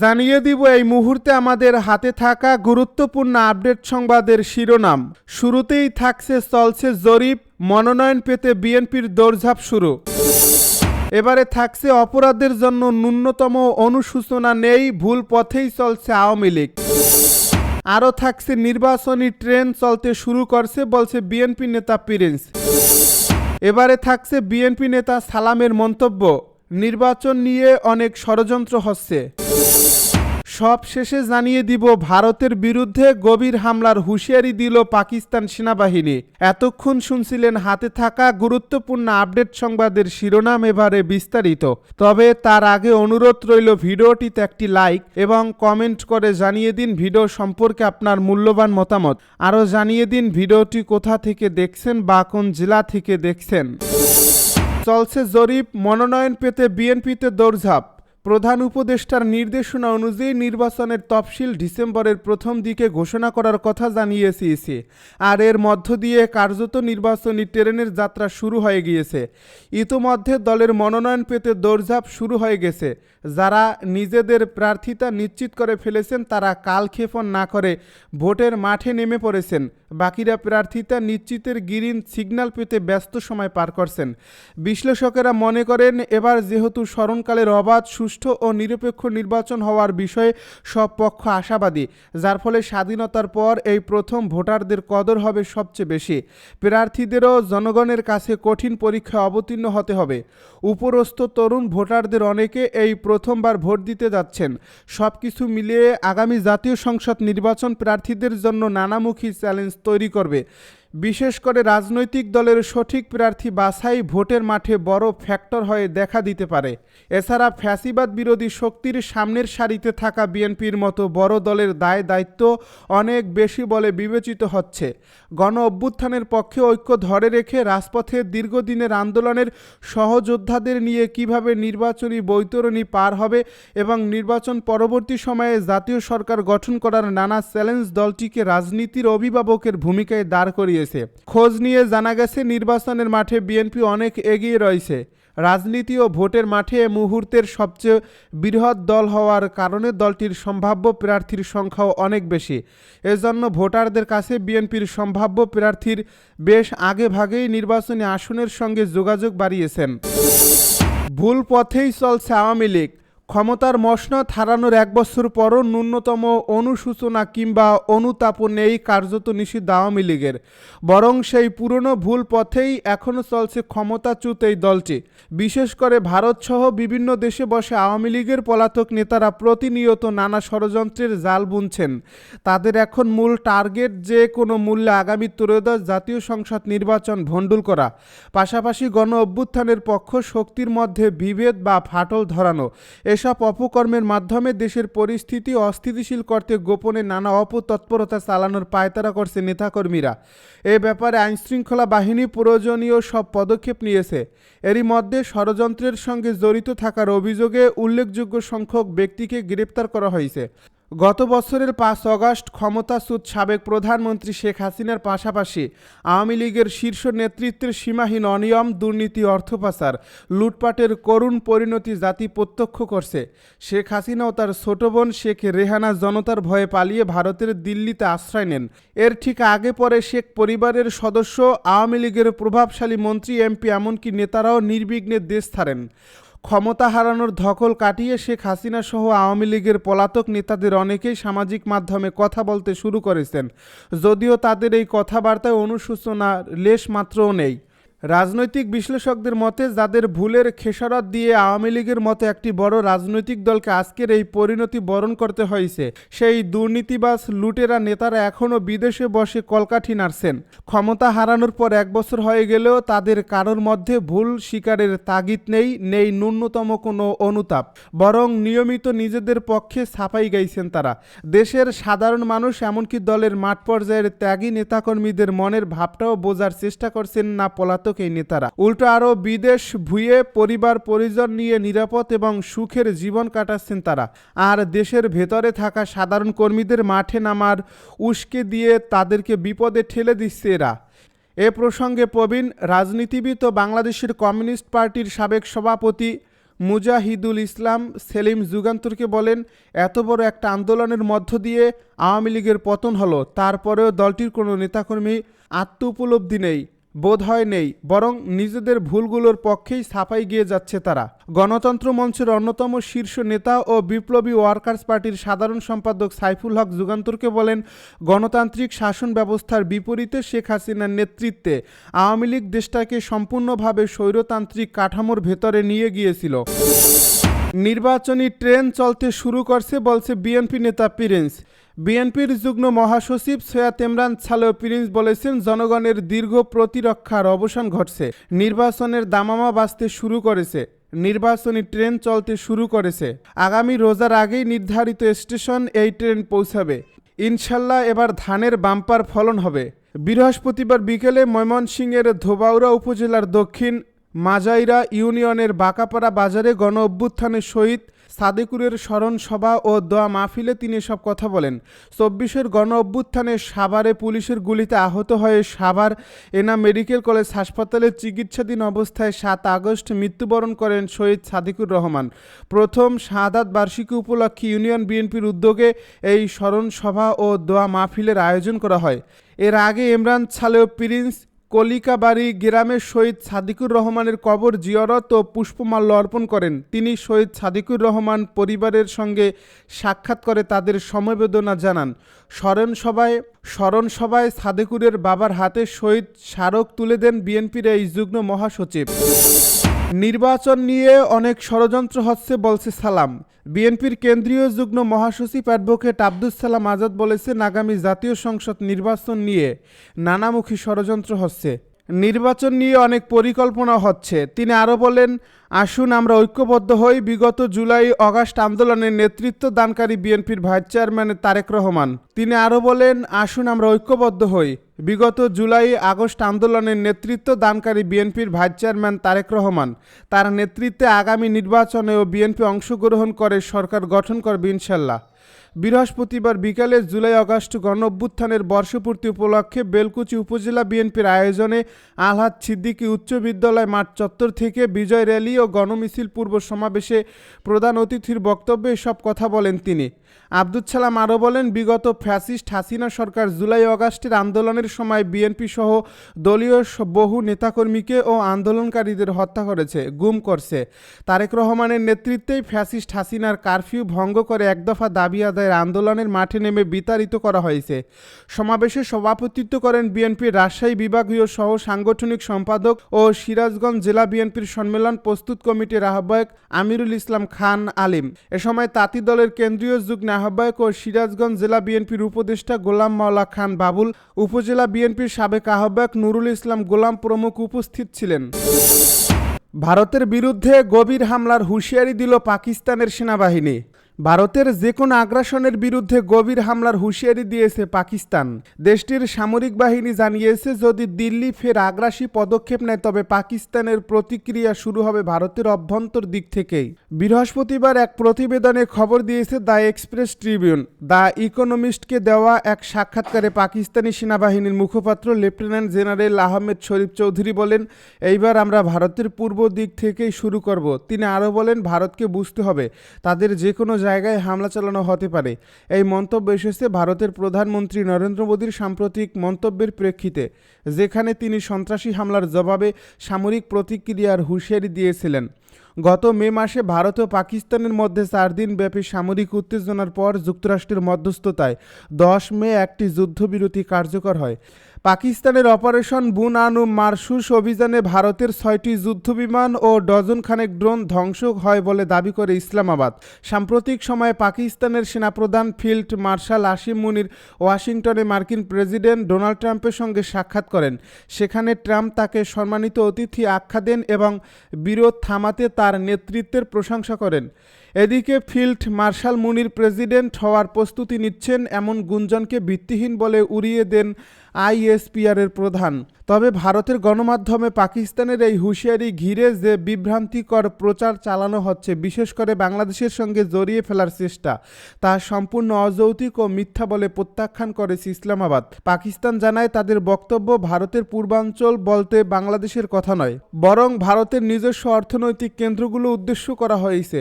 জানিয়ে দিব এই মুহূর্তে আমাদের হাতে থাকা গুরুত্বপূর্ণ আপডেট সংবাদের শিরোনাম। শুরুতেই থাকছে চলছে জরিপ, মনোনয়ন পেতে বিএনপির দৌড়ঝাঁপ শুরু। এবারে থাকছে অপরাধের জন্য ন্যূনতম অনুশোচনা নেই, ভুল পথেই চলছে আওয়ামী লীগ। আরও থাকছে নির্বাচনী ট্রেন চলতে শুরু করছে বলছে বিএনপি নেতা প্রিন্স। এবারে থাকছে বিএনপি নেতা সালামের মন্তব্য, নির্বাচন নিয়ে অনেক ষড়যন্ত্র হচ্ছে। সব শেষে জানিয়ে দিব ভারতের বিরুদ্ধে গভীর হামলার হুঁশিয়ারি দিল পাকিস্তান সেনাবাহিনী। এতক্ষণ শুনছিলেন হাতে থাকা গুরুত্বপূর্ণ আপডেট সংবাদের শিরোনাম, এবারে বিস্তারিত। তবে তার আগে অনুরোধ রইল ভিডিওটিতে একটি লাইক এবং কমেন্ট করে জানিয়ে দিন ভিডিও সম্পর্কে আপনার মূল্যবান মতামত। আরও জানিয়ে দিন ভিডিওটি কোথা থেকে দেখছেন বা কোন জেলা থেকে দেখছেন। চলছে জরিপ, মনোনয়ন পেতে বিএনপিতে দৌড়ঝাঁপ। প্রধান উপদেষ্টার নির্দেশনা অনুযায়ী নির্বাচনের তফসিল ডিসেম্বরের প্রথম দিকে ঘোষণা করার কথা জানিয়েছে, আর এর মধ্য দিয়ে কার্যত নির্বাচনী ট্রেনের যাত্রা শুরু হয়ে গিয়েছে। ইতোমধ্যে দলের মনোনয়ন পেতে দৌড়ঝাঁপ শুরু হয়ে গেছে। যারা নিজেদের প্রার্থিতা নিশ্চিত করে ফেলেছেন তারা কালক্ষেপণ না করে ভোটের মাঠে নেমে পড়েছেন। বাকিরা প্রার্থিতা নিশ্চিতের গ্রিন সিগন্যাল পেতে ব্যস্ত সময় পার করছেন। বিশ্লেষকেরা মনে করেন, এবার যেহেতু স্মরণকালের অবাধ, সুষ্ঠু ও নিরপেক্ষ নির্বাচন হওয়ার বিষয়ে সব পক্ষ আশাবাদী, যার ফলে স্বাধীনতার পর এই প্রথম ভোটারদের কদর হবে সবচেয়ে বেশি। প্রার্থীদেরও জনগণের কাছে কঠিন পরীক্ষায় অবতীর্ণ হতে হবে। উপরস্থ তরুণ ভোটারদের অনেকে এই প্রথমবার ভোট দিতে যাচ্ছেন। সব কিছু মিলিয়ে আগামী জাতীয় সংসদ নির্বাচন প্রার্থীদের জন্য নানামুখী চ্যালেঞ্জ তৈরি করবে। বিশেষ করে রাজনৈতিক দলের সঠিক প্রার্থী বাছাই ভোটের মাঠে বড় ফ্যাক্টর হয়ে দেখা দিতে পারে। এছাড়া ফ্যাসিবাদ বিরোধী শক্তির সামনের সারিতে থাকা বিএনপির মতো বড় দলের দায় দায়িত্ব অনেক বেশি বলে বিবেচিত হচ্ছে। গণ অভ্যুত্থানের পক্ষে ঐক্য ধরে রেখে রাজপথে দীর্ঘদিনের আন্দোলনের সহযোদ্ধাদের নিয়ে কিভাবে নির্বাচনী বৈতরণী পার হবে এবং নির্বাচন পরবর্তী সময়ে জাতীয় সরকার গঠন করার নানা চ্যালেঞ্জ দলটিকে রাজনীতির অভিভাবকের ভূমিকায় দাঁড় করিয়েছে। খোঁজ নিয়ে জানা গেছে, নির্বাচনের মাঠে বিএনপি অনেক এগিয়ে রয়েছে। রাজনীতি ও ভোটের মাঠে মুহূর্তের সবচেয়ে বৃহৎ দল হওয়ার কারণে দলটির সম্ভাব্য প্রার্থীর সংখ্যাও অনেক বেশি। এজন্য ভোটারদের কাছে বিএনপির সম্ভাব্য প্রার্থীর বেশ আগে ভাগেই নির্বাচনী আসনের সঙ্গে যোগাযোগ বাড়িয়েছেন। ভুল পথেই চলছে আওয়ামী লীগ। ক্ষমতার মসনদ হারানোর এক বছর পরও ন্যূনতম অনুশোচনা কিংবা অনুতাপ নেই কার্যত নিষিদ্ধ আওয়ামী লীগের, বরং সেই পুরনো ভুল পথেই এখনও চলছে ক্ষমতাচ্যুত এই দলটি। বিশেষ করে ভারতসহ বিভিন্ন দেশে বসে আওয়ামী লীগের পলাতক নেতারা প্রতিনিয়ত নানা ষড়যন্ত্রের জাল বুনছেন। তাদের এখন মূল টার্গেট যে কোনো মূল্যে আগামী ত্রয়োদশ জাতীয় সংসদ নির্বাচন ভণ্ডুল করা, পাশাপাশি গণ অভ্যুত্থানের পক্ষ শক্তির মধ্যে বিভেদ বা ফাটল ধরানো। এসব অপকর্মের মাধ্যমে দেশের পরিস্থিতি অস্থিতিশীল করতে গোপনে নানা অপতৎপরতা চালানোর পায়তারা করছে নেতাকর্মীরা। এ ব্যাপারে আইনশৃঙ্খলা বাহিনী প্রয়োজনীয় সব পদক্ষেপ নিয়েছে। এরই মধ্যে ষড়যন্ত্রের সঙ্গে জড়িত থাকার অভিযোগে উল্লেখযোগ্য সংখ্যক ব্যক্তিকে গ্রেপ্তার করা হয়েছে। গত বছরের 5 অগস্ট ক্ষমতাচ্যুত সাবেক প্রধানমন্ত্রী শেখ হাসিনার পাশাপাশি আওয়ামী লীগের শীর্ষ নেতৃত্বের সীমাহীন অনিয়ম, দুর্নীতি, অর্থ পাচার, লুটপাটের করুণ পরিণতি জাতি প্রত্যক্ষ করছে। শেখ হাসিনা ও তার ছোট বোন শেখ রেহানা জনতার ভয়ে পালিয়ে ভারতের দিল্লিতে আশ্রয় নেন। এর ঠিক আগে পরে শেখ পরিবারের সদস্য, আওয়ামী লীগের প্রভাবশালী মন্ত্রী, এমপি, এমনকি নেতারাও নির্বিঘ্নে দেশ ছাড়েন। ক্ষমতা হারানোর ধকল কাটিয়ে শেখ হাসিনা সহ আওয়ামী লীগের পলাতক নেতাদের অনেকেই সামাজিক মাধ্যমে কথা বলতে শুরু করেছেন, যদিও তাদের এই কথাবার্তায় অনুশোচনার লেশ মাত্রও নেই। রাজনৈতিক বিশ্লেষকদের মতে, যাদের ভুলের খেসারত দিয়ে আওয়ামী লীগের মতো একটি বড় রাজনৈতিক দলকে আজকের এই পরিণতি বরণ করতে হয়েছে, সেই দুর্নীতিবাজ লুটেরা নেতারা এখনও বিদেশে বসে কলকাঠি নাড়ছেন। ক্ষমতা হারানোর পর 1 বছর হয়ে গেলেও তাদের কারোর মধ্যে ভুল স্বীকারের তাগিদ নেই ন্যূনতম কোনো অনুতাপ, বরং নিয়মিত নিজেদের পক্ষে ছাপাই গাইছেন তারা। দেশের সাধারণ মানুষ, এমনকি দলের মাঠ পর্যায়ের ত্যাগী নেতাকর্মীদের মনের ভাবটাও বোঝার চেষ্টা করছেন না পলাতক এই নেতারা। উল্টো আরও বিদেশ ভুঁয়ে পরিবার পরিজন নিয়ে নিরাপদ এবং সুখের জীবন কাটাচ্ছেন তারা। আর দেশের ভেতরে থাকা সাধারণ কর্মীদের মাঠে নামার উস্কে দিয়ে তাদেরকে বিপদে ঠেলে দিচ্ছে এরা। এ প্রসঙ্গে প্রবীণ রাজনীতিবিদ ও বাংলাদেশের কমিউনিস্ট পার্টির সাবেক সভাপতি মুজাহিদুল ইসলাম সেলিম যুগান্তরকে বলেন, এত বড় একটা আন্দোলনের মধ্য দিয়ে আওয়ামী লীগের পতন হলো, তারপরেও দলটির কোনো নেতাকর্মী আত্ম উপলব্ধি নেই, বোধ হয় নেই, বরং নিজেদের ভুলগুলোর পক্ষেই ছাপাই গিয়ে যাচ্ছে তারা। গণতন্ত্র মঞ্চের অন্যতম শীর্ষ নেতা ও বিপ্লবী ওয়ার্কার্স পার্টির সাধারণ সম্পাদক সাইফুল হক যুগান্তরকে বলেন, গণতান্ত্রিক শাসন ব্যবস্থার বিপরীতে শেখ হাসিনার নেতৃত্বে আওয়ামী লীগ দেশটাকে সম্পূর্ণভাবে স্বৈরতান্ত্রিক কাঠামোর ভেতরে নিয়ে গিয়েছিল। নির্বাচনী ট্রেন চলতে শুরু করছে বলছে বিএনপি নেতা প্রিন্স। বিএনপির যুগ্ম মহাসচিব সৈয়দ ইমরান ছালেহ প্রিন্স বলেছেন, জনগণের দীর্ঘ প্রতিরক্ষার অবসান ঘটছে, নির্বাচনের দামামা বাজতে শুরু করেছে, নির্বাচনী ট্রেন চলতে শুরু করেছে। আগামী রোজার আগেই নির্ধারিত স্টেশন এই ট্রেন পৌঁছাবে। ইনশাল্লাহ এবার ধানের বাম্পার ফলন হবে। বৃহস্পতিবার বিকেলে ময়মনসিংহের ধোবাউড়া উপজেলার দক্ষিণ মাজাইরা ইউনিয়নের বাঁকাপাড়া বাজারে গণ অভ্যুত্থানে শহীদ সাদেকুরের স্মরণ সভা ও দোয়া মাহফিলে তিনি এসব কথা বলেন। ২৪-এর গণ অভ্যুত্থানে সাভারে পুলিশের গুলিতে আহত হয়ে সাভার এনাম মেডিকেল কলেজ হাসপাতালে চিকিৎসাধীন অবস্থায় ৭ আগস্ট মৃত্যুবরণ করেন শহীদ সাদেকুর রহমান। প্রথম শাহাদাত বার্ষিকী উপলক্ষে ইউনিয়ন বিএনপির উদ্যোগে এই স্মরণ সভা ও দোয়া মাহফিলের আয়োজন করা হয়। এর আগে ইমরান ছালেহ প্রিন্স কলিকাবাড়ি গ্রামের শহীদ সাদিকুর রহমানের কবর জিয়ারত ও পুষ্পমাল্য অর্পণ করেন। তিনি শহীদ সাদিকুর রহমান পরিবারের সঙ্গে সাক্ষাৎ করে তাদের সমবেদনা জানান। স্মরণ সভায় সাদেকুরের বাবার হাতে শহীদ স্মারক তুলে দেন বিএনপির এই যুগ্ম মহাসচিব। নির্বাচন নিয়ে অনেক ষড়যন্ত্র হচ্ছে বলছে সালাম। বিএনপির কেন্দ্রীয় যুগ্ম মহাসচিব অ্যাডভোকেট আব্দুস সালাম আজাদ বলেছেন, আগামী জাতীয় সংসদ নির্বাচন নিয়ে নানামুখী ষড়যন্ত্র হচ্ছে, নির্বাচন নিয়ে অনেক পরিকল্পনা হচ্ছে। তিনি আরও বলেন, আসুন আমরা ঐক্যবদ্ধ হই। বিগত জুলাই অগাস্ট আন্দোলনের নেতৃত্ব দানকারী বিএনপির ভাইস চেয়ারম্যান তারেক রহমান। তিনি আরও বলেন, আসুন আমরা ঐক্যবদ্ধ হই। বিগত জুলাই আগস্ট আন্দোলনের নেতৃত্ব দানকারী বিএনপির ভাইস চেয়ারম্যান তারেক রহমান। তার নেতৃত্বে আগামী নির্বাচনেও বিএনপি অংশগ্রহণ করে সরকার গঠন করবে ইনশাল্লাহ। বৃহস্পতিবার বিকালে জুলাই আগস্ট গণ অভ্যুত্থানের বর্ষপূর্তি উপলক্ষে বেলকুচি উপজেলা বিএনপির আয়োজনে আলহাজ সিদ্দিকী উচ্চ বিদ্যালয় মাঠ চত্বর থেকে বিজয় র্যালি ও গণমিছিল পূর্ব সমাবেশে প্রধান অতিথির বক্তব্যে এসব কথা বলেন তিনি। আব্দুস সালাম আরও বলেন, বিগত ফ্যাসিস্ট হাসিনা সরকার জুলাই আগস্টের আন্দোলনের সময় বিএনপি সহ দলীয় বহু নেতাকর্মীকে ও আন্দোলনকারীদের হত্যা করেছে, গুম করছে। তারেক রহমানের নেতৃত্বেই ফ্যাসিস্ট হাসিনার কারফিউ ভঙ্গ করে এক দফা দাবি আদায়ের আন্দোলনের মাঠে নেমে বিতাড়িত করা হয়েছে। সমাবেশে সভাপতিত্ব করেন বিএনপির রাজশাহী বিভাগীয় সহ সাংগঠনিক সম্পাদক ও সিরাজগঞ্জ জেলা বিএনপির সম্মেলন প্রস্তুত কমিটির আহ্বায়ক আমিরুল ইসলাম খান আলিম। এ সময় তাঁতি দলের কেন্দ্রীয় যুগ্ম আহ্বায়ক ও সিরাজগঞ্জ জেলা বিএনপির উপদেষ্টা গোলাম মাওলা খান বাবুল, উপজেলা বিএনপির সাবেক আহ্বায়ক নুরুল ইসলাম গোলাম প্রমুখ উপস্থিত ছিলেন। ভারতের বিরুদ্ধে গভীর হামলার হুঁশিয়ারি দিল পাকিস্তানের সেনাবাহিনী। ভারতের যে কোনো আগ্রাসনের বিরুদ্ধে গভীর হামলার হুঁশিয়ারি দিয়েছে পাকিস্তান। দেশটির সামরিক বাহিনী জানিয়েছে, যদি দিল্লি ফের আগ্রাসী পদক্ষেপ নেয় তবে পাকিস্তানের প্রতিক্রিয়া শুরু হবে ভারতের অভ্যন্তর দিক থেকেই। বৃহস্পতিবার এক প্রতিবেদনে খবর দিয়েছে দ্য এক্সপ্রেস ট্রিবিউন। দ্য ইকোনমিস্টকে দেওয়া এক সাক্ষাৎকারে পাকিস্তানি সেনাবাহিনীর মুখপাত্র লেফটেন্যান্ট জেনারেল আহমেদ শরীফ চৌধুরী বলেন, এইবার আমরা ভারতের পূর্ব দিক থেকেই শুরু করব। তিনি আরও বলেন, ভারতকে বুঝতে হবে তাদের যে কোনো জায়গায় হামলা চালানো হতে পারে। এই মন্তব্য এসেছে ভারতের প্রধানমন্ত্রী নরেন্দ্র মোদীর সাম্প্রতিক মন্তব্যের প্রেক্ষিতে, যেখানে তিনি সন্ত্রাসী হামলার জবাবে সামরিক প্রতিক্রিয়ার হুঁশিয়ারি দিয়েছিলেন। গত মে মাসে ভারত ও পাকিস্তানের মধ্যে 4 দিন ব্যাপী সামরিক উত্তেজনার পর যুক্তরাষ্ট্রের মধ্যস্থতায় 10 মে একটি যুদ্ধবিরতি কার্যকর হয়। পাকিস্তানের অপারেশন বুন আনু মারসুস অভিযানে ভারতের 6টি যুদ্ধবিমান ও ডজন খানেক ড্রোন ধ্বংস হয় বলে দাবি করে ইসলামাবাদ। সাম্প্রতিক সময়ে পাকিস্তানের সেনাপ্রধান ফিল্ড মার্শাল আসিম মুনির ওয়াশিংটনে মার্কিন প্রেসিডেন্ট ডোনাল্ড ট্রাম্পের সঙ্গে সাক্ষাৎ করেন। সেখানে ট্রাম্প তাকে সম্মানিত অতিথি আখ্যা দেন এবং বিরোধ থামাতে তার নেতৃত্বের প্রশংসা করেন। এদিকে ফিল্ড মার্শাল মুনির প্রেসিডেন্ট হওয়ার প্রস্তুতি নিচ্ছেন এমন গুঞ্জনকে ভিত্তিহীন বলে উড়িয়ে দেন আইএসপিআর এর প্রধান। তবে ভারতের গণমাধ্যমে পাকিস্তানের এই হুঁশিয়ারি ঘিরে যে বিভ্রান্তিকর প্রচার চালানো হচ্ছে, বিশেষ করে বাংলাদেশের সঙ্গে জড়িয়ে ফেলার চেষ্টা, তা সম্পূর্ণ অযৌক্তিক ও মিথ্যা বলে প্রত্যাখ্যান করেছে ইসলামাবাদ। পাকিস্তান জানায় তাদের বক্তব্য ভারতের পূর্বাঞ্চল বলতে বাংলাদেশের কথা নয়, বরং ভারতের নিজস্ব অর্থনৈতিক কেন্দ্রগুলো উদ্দেশ্য করা হয়েছে।